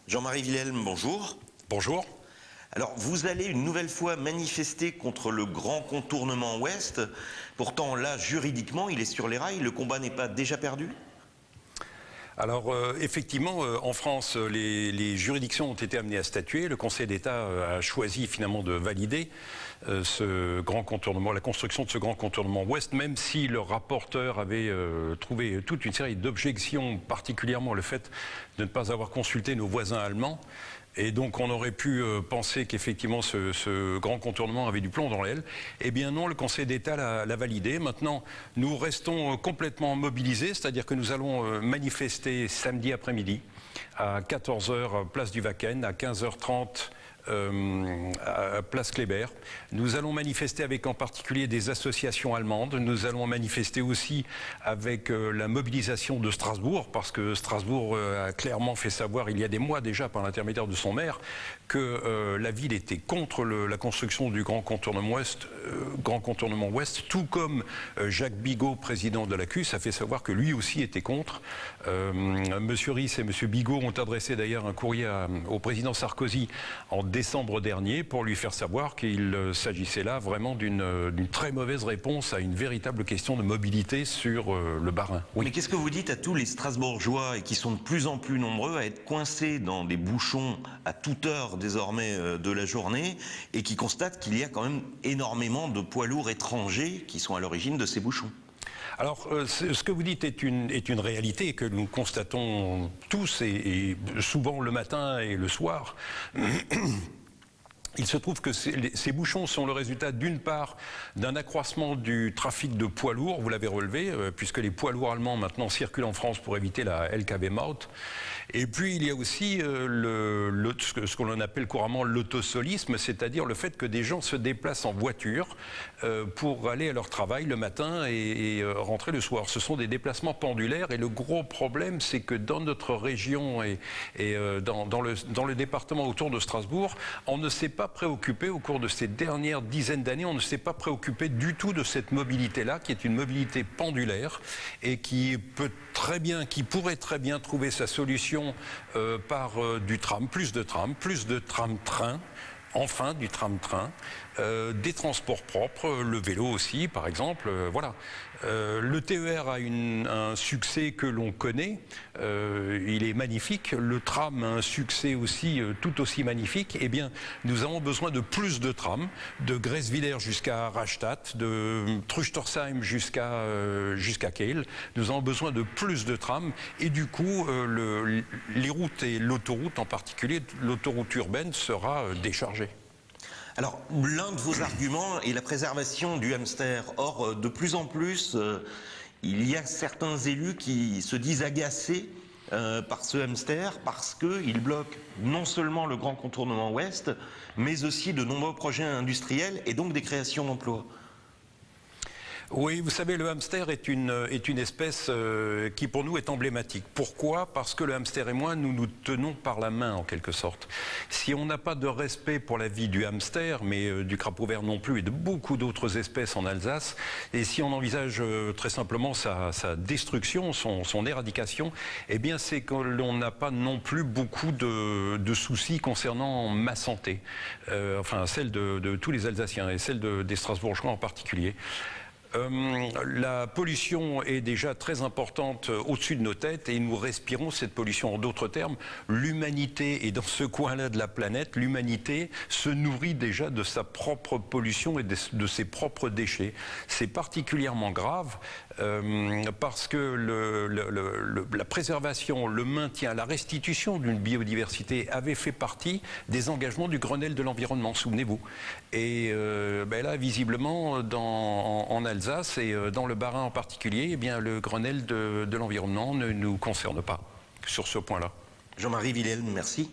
Jean-Marie Wilhelm, bonjour. Bonjour. Alors, vous allez une nouvelle fois manifester contre le grand contournement ouest. Pourtant, là, juridiquement, il est sur les rails. Le combat n'est pas déjà perdu? Alors, effectivement, en France, les juridictions ont été amenées à statuer. Le Conseil d'État a choisi finalement de valider ce grand contournement, la construction de ce grand contournement ouest, même si le rapporteur avait trouvé toute une série d'objections, particulièrement le fait de ne pas avoir consulté nos voisins allemands. Et donc on aurait pu penser qu'effectivement ce grand contournement avait du plomb dans l'aile. Eh bien non, le Conseil d'État l'a validé. Maintenant, nous restons complètement mobilisés, c'est-à-dire que nous allons manifester samedi après-midi à 14 h, place du Wacken, à 15 h 30 à Place Kléber. Nous allons manifester avec en particulier des associations allemandes. Nous allons manifester aussi avec la mobilisation de Strasbourg, parce que Strasbourg a clairement fait savoir il y a des mois déjà par l'intermédiaire de son maire que la ville était contre la construction du grand contournement ouest, tout comme Jacques Bigot, président de la CUS, a fait savoir que lui aussi était contre. Monsieur Ries et Monsieur Bigot ont adressé d'ailleurs un courrier au président Sarkozy en décembre dernier pour lui faire savoir qu'il s'agissait là vraiment d'une très mauvaise réponse à une véritable question de mobilité sur le Bas-Rhin. Oui. Mais qu'est-ce que vous dites à tous les Strasbourgeois, et qui sont de plus en plus nombreux à être coincés dans des bouchons à toute heure désormais de la journée, et qui constatent qu'il y a quand même énormément de poids lourds étrangers qui sont à l'origine de ces bouchons? Alors, ce que vous dites est une réalité que nous constatons tous, et souvent le matin et le soir. Il se trouve que ces bouchons sont le résultat d'une part d'un accroissement du trafic de poids lourds, vous l'avez relevé, puisque les poids lourds allemands maintenant circulent en France pour éviter la LKW Maut. Et puis il y a aussi ce qu'on appelle couramment l'autosolisme, c'est-à-dire le fait que des gens se déplacent en voiture pour aller à leur travail le matin et rentrer le soir. Ce sont des déplacements pendulaires, et le gros problème, c'est que dans notre région et dans le département autour de Strasbourg, on ne s'est pas préoccupé au cours de ces dernières dizaines d'années, on ne s'est pas préoccupé du tout de cette mobilité-là, qui est une mobilité pendulaire et qui pourrait très bien trouver sa solution par du tram, plus de tram-train, enfin du tram-train, des transports propres, le vélo aussi par exemple, voilà. Le TER a un succès que l'on connaît, il est magnifique. Le tram a un succès aussi tout aussi magnifique. Eh bien, nous avons besoin de plus de trams, de Gresswiller jusqu'à Rastatt, de Trüchtersheim jusqu'à Kehl. Nous avons besoin de plus de trams, et du coup, les routes et l'autoroute en particulier, l'autoroute urbaine sera déchargée. Alors, l'un de vos arguments est la préservation du hamster. Or, de plus en plus, il y a certains élus qui se disent agacés par ce hamster, parce qu'il bloque non seulement le grand contournement ouest, mais aussi de nombreux projets industriels et donc des créations d'emplois. Oui, vous savez, le hamster est une espèce qui pour nous est emblématique. Pourquoi? Parce que le hamster et moi, nous nous tenons par la main en quelque sorte. Si on n'a pas de respect pour la vie du hamster, mais du crapaud vert non plus, et de beaucoup d'autres espèces en Alsace, et si on envisage très simplement sa destruction, son éradication, eh bien c'est que l'on n'a pas non plus beaucoup de soucis concernant ma santé, enfin celle de tous les Alsaciens et celle des Strasbourgeois en particulier. La pollution est déjà très importante au-dessus de nos têtes, et nous respirons cette pollution. En d'autres termes, l'humanité est dans ce coin-là de la planète, l'humanité se nourrit déjà de sa propre pollution et de ses propres déchets. C'est particulièrement grave parce que la préservation, le maintien, la restitution d'une biodiversité avait fait partie des engagements du Grenelle de l'environnement, souvenez-vous. Et là, visiblement, en Alsace et dans le Bas-Rhin en particulier, eh bien, le Grenelle de l'environnement ne nous concerne pas sur ce point-là. Jean-Marie Wilhelm, merci.